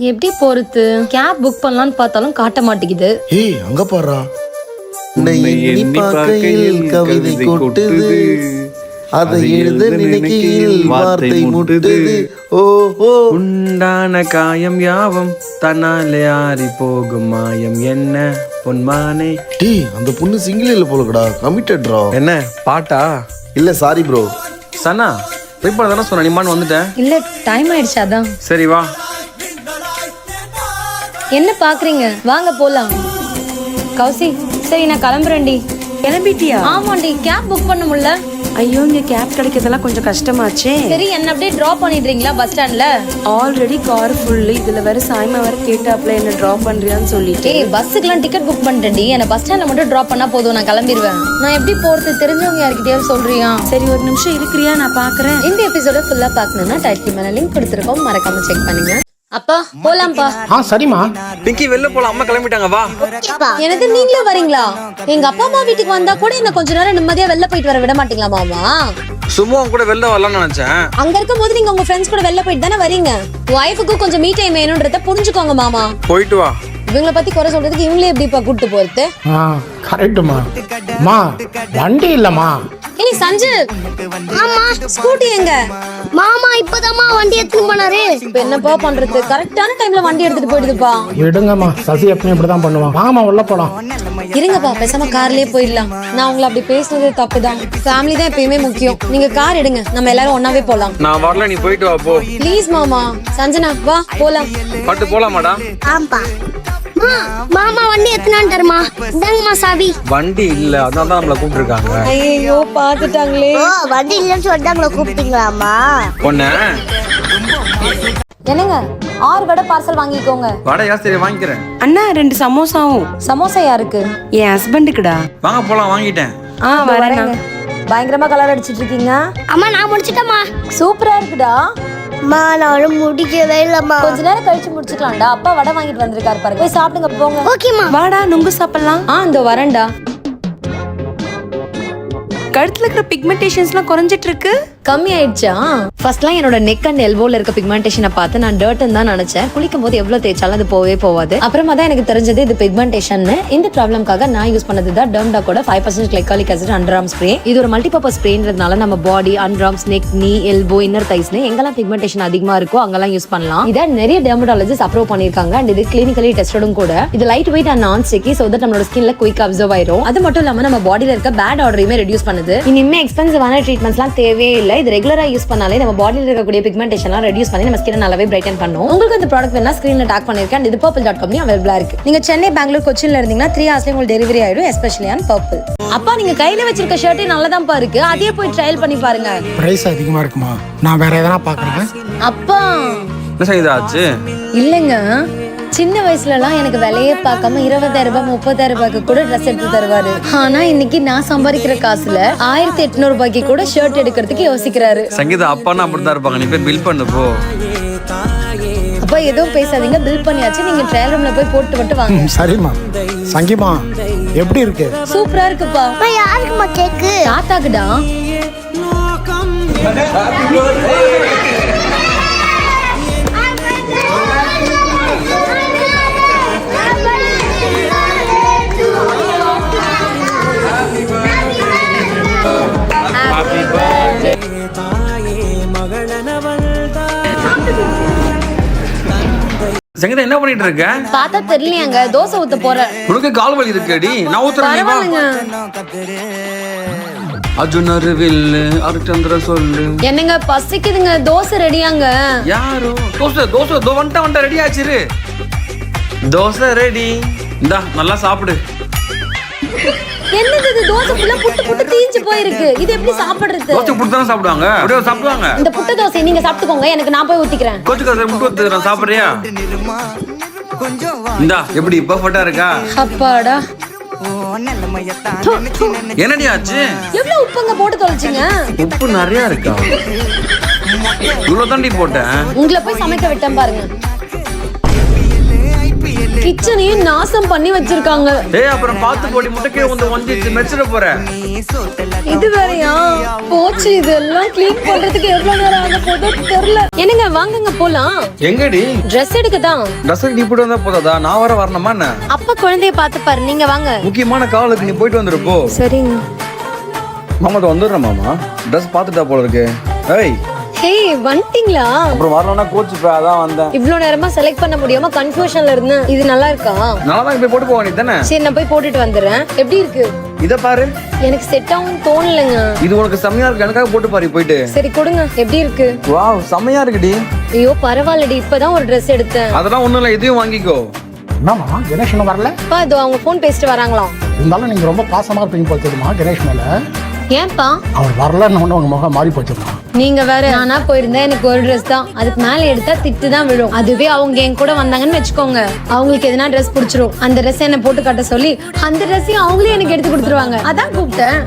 எப்படி போறது? Cab book பண்ணலாம்னு பார்த்தாலும் காட்ட மாட்டேங்குது. ஏய் அங்க பாருடா. எண்ணி பார்க்கையில் கவிதை கொட்டுது, அதை எழுத நினைக்கையில் வார்த்தை முட்டுது. ஓஹோ உண்டான காயம் யாவும் தன்னாலே ஆறி போகும் மாயம் என்ன பொன்மானே. டேய் அந்த பொண்ணு சிங்கிள் இல்ல போலக்கடா, கமிட்டட்ரா. என்ன பாட்டா? இல்ல சாரி ப்ரோ. சனா வெயிட் பண்ண தானே சொன்ன, நீமான்னு வந்துட்டேன். இல்ல டைம் ஆயிடுச்சு அதான். சரி வா. என்ன பாக்குறீங்க? வாங்க போலாம். கௌசி சரி நான் கிளம்புறேன்டி. கிளம்பிட்டியா? ஆமாண்டி, கேப் புக் பண்ண முடியல. ஐயோ இங்க கேப் கிடைக்கிறதெல்லாம் கொஞ்சம் கஷ்டமாச்சே. சரி என்ன அப்படியே டிராப் பண்ணிடுறீங்களா பஸ் ஸ்டாண்ட்ல? ஆல்ரெடி கார் ஃபுல்லு, இதுல வேற சாய்மா வேற கேட்டாப்ல என்ன டிராப் பண்றியான்னு சொல்லிட்டு. ஏய் பஸ்ஸுக்குலாம் டிக்கெட் புக் பண்ணிட்டேன்டி, என்ன பஸ் ஸ்டாண்ட்ல மட்டும் டிராப் பண்ணா போதும், நான் கிளம்பிடுவேன். நான் எப்படி போறது? தெரிஞ்சவங்க யார்கிட்டயாவது சொல்றியா? சரி ஒரு நிமிஷம் இருக்கிறியா, நான் பாக்குறேன். இந்த எபிசோட ஃபுல்லா பாக்கணும்னா டைட்டில் மேல லிங்க் கொடுத்துருக்கோம், மறக்காம செக் பண்ணுங்க. அப்பா போலாம்ப்பா. சரிம்மா. பிங்கி வெளில போலாம், அம்மா கிளம்பிட்டாங்க வா. எனக்கு நீங்களும் வரீங்களா? எங்க அப்பா அம்மா வீட்டுக்கு வந்தா கூட என்ன கொஞ்ச நேரம் நிம்மதியா வெளில போயிட்டு வர விட மாட்டீங்களா மாமா? சும்மா உன் கூட வெளில வரலாம்னு நினைச்சேன். அங்க இருக்கும் போது நீங்க உங்க ஃப்ரெண்ட்ஸ் கூட வெளில போயிட்டு தானே வரீங்க. வைஃபுக்கு கொஞ்சம் மீ டைம் வேணும்ன்றத புரிஞ்சுக்கோங்க மாமா. போயிட்டு வா. இவங்கள பத்தி குறை சொல்றதுக்கு இவங்களே எப்படிப்பா கூட்டு போறது? கரெக்டுமா. அம்மா வண்டி இல்லம்மா. இனி சஞ்சு ஆமா ஸ்கூட்டி எங்க? மாமா இப்பதாம்மா வண்டி எடுத்துட்டு போனாரு. இப்ப என்னப்பா பண்றது? கரெக்டான டைம்ல வண்டி எடுத்துட்டு போயிடுதுப்பா. விடுங்கம்மா, சசி எப்பவும் இப்படிதான் பண்ணுவான். வாமா உள்ள போலாம். இருங்கப்பா பேசாம கார்லயே போயிடலாம். நான் உங்களை அப்படி பேசுனது தப்புதான். ஃபேமிலி தான் எப்பயுமே முக்கியம். நீங்க கார் எடுங்க, நம்ம எல்லாரும் ஒன்னாவே போலாம். நான் வரல, நீ போயிட்டு வா போ. ப்ளீஸ் மாமா. சஞ்சனா வா போலாம். பட்டு போலாமாடா? ஆம்பா மாமா வண்டி எடுத்துனான்டாருமா. இந்தாங்கம்மா சாவி. வண்டி இல்ல, அதான் தான் நம்மள கூப்பிட்டுருக்காங்க. ஐயோ பாத்துட்டாங்களே. ஓ வண்டி இல்லன்னு சொல்லிட்டாங்களா, கூப்பிட்டீங்களாமா? பொண்ணு என்னங்க 6 வடை பார்சல் வாங்கிக்கோங்க. வடையா? சரி வாங்கிக்கிறேன். அண்ணா 2 சமோசாவும். சமோசா யாருக்கு? என் ஹஸ்பண்டுக்குடா. வாங்க போலாம், வாங்கிட்டேன். வரேண்ணா. பயங்கரமா கலர் அடிச்சிட்டு இருக்கீங்க. அம்மா நான் முடிச்சிட்டேம்மா. சூப்பரா இருக்குடா. அம்மா நான் முடிக்கவே இல்லம்மா. கொஞ்ச நேரம் கழிச்சு முடிச்சுக்கலாம்டா. அப்பா வடை வாங்கிட்டு வந்திருக்காரு பாருங்க, போய் சாப்பிடுங்க போங்க. ஓகேம்மா. வாடா நுங்கு சாப்பிடலாம். இந்த வரேன்டா. கழுத்துல இருக்கிற பிக்மெண்டேஷன்ஸ்லாம் குறைஞ்சிட்டு இருக்கு. கம்மி ஆயிடுச்சா? ஃபர்ஸ்ட்லாம் என்னோட நெக் அண்ட் எல்போல இருக்க பிக்மெண்டேஷனை பார்த்து நான் டர்ட்னு தான் நினைச்சேன். குளிக்கும் போது எவ்வளவு தேய்ச்சாலும் அது போவே போவாது. அப்புறமா தான் எனக்கு தெரிஞ்சது இது பிக்மெண்டேஷன். இந்த ப்ராப்ளம்காக நான் யூஸ் பண்ணது தான் டெர்ம்டாக்கோட 5% glycolic acid under arm spray. இது ஒரு மல்டிபர்பஸ் ஸ்ப்ரேன்றதுனால நம்ம பாடி, அண்டர் ஆர்ம்ஸ், நெக், நீ, எல்போ, இன்னர் தைஸ்னு எங்கெல்லாம் பிக்மெண்டேஷன் அதிகமா இருக்கோ அங்கெல்லாம் யூஸ் பண்ணலாம். இதை நிறைய டெர்மடாலஜிஸ்ட் அப்ரூவ் பண்ணிருக்காங்க. அண்ட் இது கிளினிக்கலி டெஸ்டடும் கூட. இது லைட் வெயிட் அண்ட் நான் ஸ்டிக்கி, சோ தட் நம்மளோட ஸ்கின்ல குயிக் அப்சர்வ் ஆயிரும். அது மட்டும் இல்லாம நம்ம பாடியில இருக்க பேட் ஆர்டரையுமே ரெடியூஸ் பண்ணுது. இனிமே எக்ஸ்பென்சிவான ட்ரீட்மெண்ட்ஸ்லாம் தேவையே இல்லை. இது ரெகுலரா யூஸ் பண்ணாலே நம்ம பாடியில இருக்கக்கூடிய பிக்மெண்டேஷன்லாம் ரெடியூஸ் பண்ணி நம்ம ஸ்கின் நல்லாவே பிரைட்டன் பண்ணும். உங்களுக்கு இந்த ப்ராடக்ட் வேணா ஸ்கிரீன்ல டாக் பண்ணிருக்கேன். இது purple.com அவைலபிளா இருக்கு. நீங்க சென்னை, பெங்களூர், கொச்சின்ல இருந்தீங்கன்னா 3 ஹவர்ஸ்ல உங்களுக்கு டெலிவரி ஆயிடும். Especially on purple. அப்பா நீங்க கையில வச்சிருக்க ஷர்ட்டே நல்லதான்ப்பா இருக்கு. அதே போய் ட்ரையல் பண்ணி பாருங்க. பிரைஸ் அதிகமா இருக்குமா? நான் வேற எதனா பாக்குறேன். அப்பா என்ன செய்தாச்சு? இல்லங்க, சின்ன வயசுலலாம் எனக்கு விலையே பார்க்காம 20,000 ரூபாய் 30,000 ரூபாய்க்கு கூட ட்ரெஸ் எடுத்து தருவாரு. ஆனா இன்னைக்கு நான் சம்பாதிக்கிற காசுல 1800 ரூபாய்க்கு கூட ஷர்ட் எடுக்கிறதுக்கு யோசிக்கிறாரு. சங்கீதா அப்பானா அப்படிதான் இருப்பாங்க. நீ போய் பில் பண்ணு போ. அப்பா எதுவும் பேசாதீங்க, பில் பண்ணியாச்சு. நீங்க ட்ரையல் ரூம்ல போய் போட்டு மட்டும் வாங்க. சரிம்மா. சங்கிமா எப்படி இருக்கு? சூப்பரா இருக்குப்பா. யாருக்குமா கேக்கு? தாத்தாக்குடா. சங்கீதா என்ன பண்ணிட்டு இருக்க? பார்த்தா தெரியலையாங்க, தோசை ஊத்த போறேன். உனக்கு கால் வலி இருக்குடி, நான் ஊத்துறேன். நீ வா. அர்ஜுன் அருவில் அருச்சந்திர சொல்லு. என்னங்க பசிக்குதுங்க, தோசை ரெடியாங்க. யாரோ தோசை தோசை தோ வந்துட்ட ரெடி ஆச்சிரு. தோசை ரெடி. இந்தா நல்லா சாப்பிடு. என்னது இது? தோசை ஃபுல்லா புட்டு புட்டு தீஞ்சு போயிருக்கு. இது எப்படி சாப்பிடுறது? தோசை புட்டு தான சாப்பிடுவாங்க. அப்படியே சாப்பிடுவாங்க. இந்த புட்டு தோசை நீங்க சாப்பிட்டுக்கோங்க, எனக்கு நான் போய் ஊத்திக்கிறேன். கோச்சுக்காத, முட்டு ஊத்துறேன். சாப்பிடுறியா? இந்தா எப்படி பர்ஃபெக்ட்டா இருக்கா? அப்பாடா. என்னடி ஆச்சு? எவ்வளவு உப்புங்க போட்டு தொலைச்சிங்க? உப்பு நிறைய இருக்கா? இவ்வளவு தாண்டி போட்டேன். உங்களை போய் சமைக்க விட்டேன் பாருங்க. கிச்சனையும் நாசம் பண்ணி வச்சிருக்காங்க. ஏய் அப்புறம் பார்த்து போடி முட்டைக்கே வந்து ஒஞ்சிச்சு மெச்சிட போற. இது வேறயா போச்சு. இதெல்லாம் க்ளீன் பண்றதுக்கு எவ்வளவு நேரம் ஆக போகுதோ தெரியல. என்னங்க வாங்குங்க போலாம். எங்கடி Dress எடுக்க தான். ட்ரெஸ் நீ போட்டு வந்தா போதாதா? நான் வர வரணுமா என்ன? அப்பா குழந்தைய பார்த்து பாரு. நீங்க வாங்க. முக்கியமான காலுக்கு நீ போயிட்டு வந்துரு போ. சரிங்க மாமா வந்துடுறேன் மாமா. ட்ரெஸ் பார்த்துட்டா போல இருக்கு. ஏய் ஹே வந்துட்டீங்களா? அப்புறம் வரணும்னா கோச்சு அதான் வந்தேன். இவ்ளோ நேரமா செலக்ட் பண்ண முடியாம கன்ஃபியூஷன்ல இருந்தேன். இது நல்லா இருக்கா? நல்லா தான் போய் போட்டு போக வேண்டியது தானே. சரி நான் போய் போட்டுட்டு வந்துடுறேன். எப்படி இருக்கு? இத பாரு. எனக்கு செட் ஆகும் தோணலைங்க. இது உனக்கு செமையா இருக்கு. எனக்காக போட்டு பாரு போயிட்டு. சரி கொடுங்க. எப்படி இருக்கு? வாவ் செமையா இருக்குடி. ஐயோ பரவாயில்லடி. இப்பதான் ஒரு Dress எடுத்தேன். அதெல்லாம் ஒண்ணும் இல்ல. இதையும் வாங்கிக்கோ. என்னம்மா கணேஷ் இன்னும் வரல? அப்பா இதோ அவங்க ஃபோன் பேசிட்டு வராங்களாம். இருந்தாலும் நீங்க ரொம்ப பாசமா இருப்பீங்க போச்சுமா கணேஷ் மேல. ஏன்பா? அவர் வரலன்னு உங்க முகம் மாறி போச்சுமா. நீங்க வேற. நானா போயிருந்தா எனக்கு ஒரு Dress தான். அதுக்கு மேல எடுத்தா திட்டு தான் விழும். அதுவே அவங்க என் கூட வந்தாங்கன்னு வச்சுக்கோங்க, அவங்களுக்கு எதனா Dress பிடிச்சிரும். அந்த Dress என்ன போட்டு காட்ட சொல்லி அந்த Dress-ஐயும் அவங்களே எனக்கு எடுத்து கொடுத்துருவாங்க. அதான் கூப்பிட்டேன்.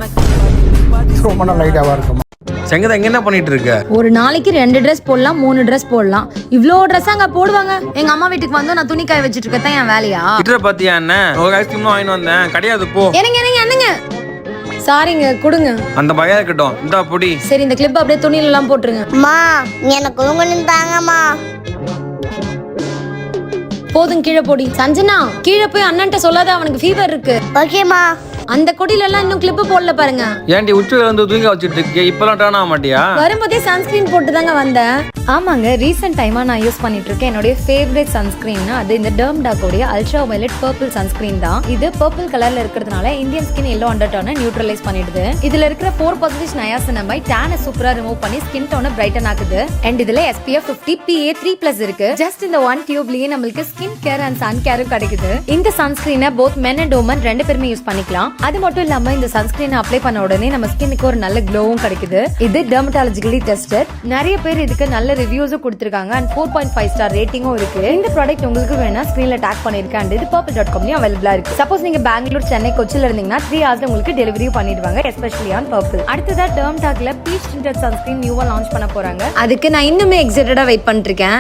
ரொம்ப நல்ல ஐடியாவா இருக்குமா. செங்கதா எங்க என்ன பண்ணிட்டு இருக்க? ஒரு நாளைக்கு 2 Dress போடலாம், 3 Dress போடலாம். இவ்ளோ Dress அங்க போடுவாங்க. எங்க அம்மா வீட்டுக்கு வந்து நான் துணி காய வச்சிட்டு இருக்கேன். என் வேலையா? கிட்ட பாத்தியா என்ன? ஒரு ஐஸ்கிரீம் வாங்கிட்டு வந்தேன். கிடையாது போ. என்னங்க சாரிங்க கொடுங்க. அந்த பயம் இருக்கட்டும். இந்தா பொடி. சரி இந்த கிளிப் அப்படியே துணியில எல்லாம் போட்டுருங்க. மா எனக்கு கொஞ்சம் தாங்கம்மா. போதும் கீழே போடி. சஞ்சனா கீழே போய் அண்ணன்ட்ட சொல்லாத, அவனுக்கு ஃபீவர் இருக்கு. ஓகேம்மா. அந்த கொடியில எல்லாம் இன்னும் கிளிப் போடல பாருங்க. ஏன்டி உச்சில வந்து தூங்க வச்சிட்டு இருக்க? இப்பலாம் டர்ன் ஆக மாட்டியா? வரும்போதே சன்ஸ்கிரீன் போட்டு தாங்க வந்தேன். ஆமாங்க ரீசெண்ட் டைமா நான் யூஸ் பண்ணிட்டு இருக்கேன் என்னோட ஃபேவரட் சன்ஸ்கிரீன். அது இந்த டெர்ம்டாக்கோட அல்ட்ரா வயலட் பர்பிள் சன்ஸ்கிரீன் தான். இது பர்பிள் கலர்ல இருக்கிறதுனால இந்தியன் ஸ்கின் எல்லோ அண்டர்டோனை நியூட்ரலைஸ் பண்ணிடுது. இதுல இருக்கிற 4% நயாசினமைட் டேனை சூப்பரா ரிமூவ் பண்ணி ஸ்கின் டோனை பிரைட்டன் ஆக்குது. அண்ட் இதுல SPF 50 PA3+ இருக்கு. ஜஸ்ட் இந்த ஒன் டியூப்லயே நம்மளுக்கு ஸ்கின் கேர் அண்ட் சன் கேரும் கிடைக்குது. இந்த சன்ஸ்கிரீனை போத் மென் அண்ட் women ரெண்டு பேருமே யூஸ் பண்ணிக்கலாம். அது மட்டும் இல்லாம இந்த சன்ஸ்கிரீன் அப்ளை பண்ண உடனே நம்ம ஸ்கின்னுக்கு ஒரு நல்ல க்ளோவும் கிடைக்குது. இது டெர்மட்டாலஜிக்கலி டெஸ்டட். நிறைய பேர் இதுக்கு நல்ல ரிவ்யூஸும் கொடுத்திருக்காங்க அண்ட் 4.5 ஸ்டார் ரேட்டிங்கும் இருக்கு. இந்த ப்ராடக்ட் உங்களுக்கு வேணா ஸ்கிரீன்ல டேக் பண்ணிருக்கேன் அண்ட் இது purple.com-லயும் அவைலபிளா இருக்கு. சப்போஸ் நீங்க பெங்களூர், சென்னை, கொச்சில இருந்தீங்கன்னா 3 hours உங்களுக்கு டெலிவரி பண்ணிடுவாங்க, எஸ்பெஷலி ஆன் பர்பிள். அடுத்ததா டெர்ம்டாக்ல பீச் டிண்டட் சன்ஸ்கிரீன் நியூவா லான்ச் பண்ண போறாங்க. அதுக்கு நான் இன்னுமே எக்ஸைட்டடா வெயிட் பண்ணிட்டு இருக்கேன்.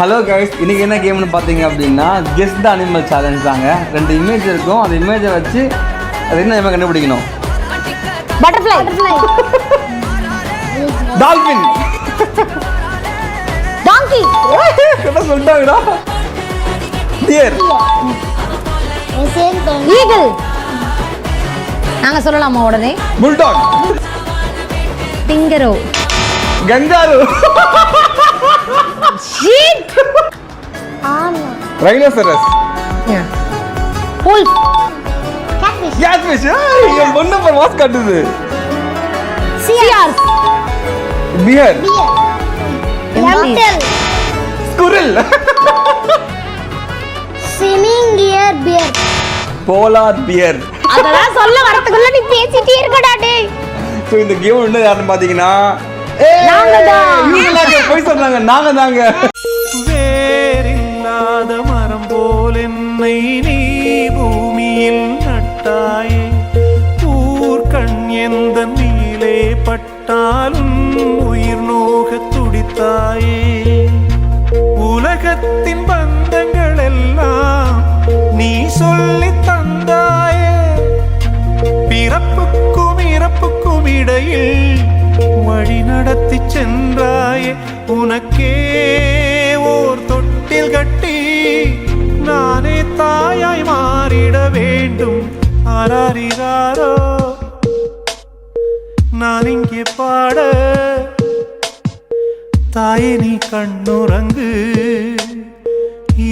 ஹலோ கைஸ், இன்னைக்கு என்ன கேம்னு பார்த்தீங்க அப்படின்னா கெஸ் த அனிமல் சேலஞ்ச் தாங்க. 2 இமேஜ் இருக்கும். அந்த இமேஜை வச்சு அது என்ன நம்ம கண்டுபிடிக்கணும். பட்டர்ஃப்ளை. டால்பின். டாங்கி. என்ன சொல்லிட்டாங்கடா? டியர். ஈகிள். நாங்க சொல்லலாமா உடனே? Bulldog. Dingo. Kangaroo. Sheep. Rhinoceros. wolf. Catfish. என் பொண்ணு பர் வாஸ் காட்டுது. சியார்ஸ். Bear. Turtle. Squirrel. Swimming ear bear. Polar bear. அதெல்லாம் சொல்ல வரதுக்குள்ள நீ பேசிட்டே இருக்கடா டேய். சோ இந்த கேம் என்ன யாருன்னு பாத்தீங்கன்னா நாங்க தான். இவங்க போய் சொன்னாங்க. நாங்க தாங்க. வேறில்லாத மரம் போல் என்னை நீ பூமியில் நட்டாயே. ஊர்கண் எந்த நீலே பட்டாலும் உயிர் நோக துடித்தாயே. உலகத்தின் பந்தங்கள் எல்லாம் நீ சொல்லி தந்தாயே. பிறப்புக்கும் இறப்புக்கும் இடையில் வழி நடத்தி சென்றாயே. உனக்கே ஓர் தொட்டில் கட்டி நானே தாயாய் மாறிட வேண்டும். ஆராரிராரோ நான் இங்கே பாட. தாயே நீ கண்ணுறங்கு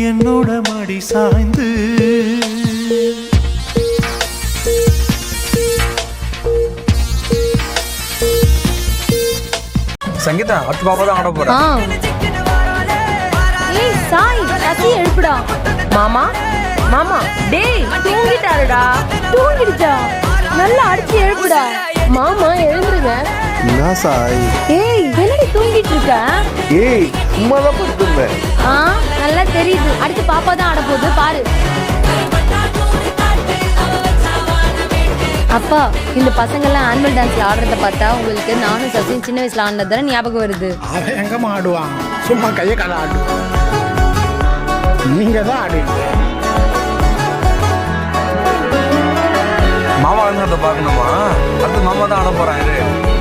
என்னோட மடி சாய்ந்து. சங்கீதா அடுத்த பாப்பா தான் ஆட போறேன். ஏய் சாய் ரசி எழுப்புடா. மாமா மாமா டேய் தூங்கிட்டாருடா. தூங்கிடுச்சா? நல்லா அடிச்சு எழுப்புடா. மாமா எழுந்துருங்க. என்ன சாய்? ஏய் என்னடி தூங்கிட்டு இருக்க? ஏய் சும்மா தான் படுத்துறேன். நல்லா தெரியுது. அடுத்து பாப்பா தான் ஆட போகுது பாரு. அப்பா இந்த பசங்க எல்லாம் ஆனுவல் டான்ஸ்ல ஆடுறத பார்த்தா உங்களுக்கு நானும் சசின் சின்ன வயசுல ஆடினதான ஞாபகம் வருது. அவன் எங்கம்மா ஆடுவான்? சும்மா கையை கால ஆடு. நீங்க தான் ஆடுவீங்க. மாமா வந்து அதை பார்க்கணுமா? அடுத்து மாமா தான் அனுப்புறான்.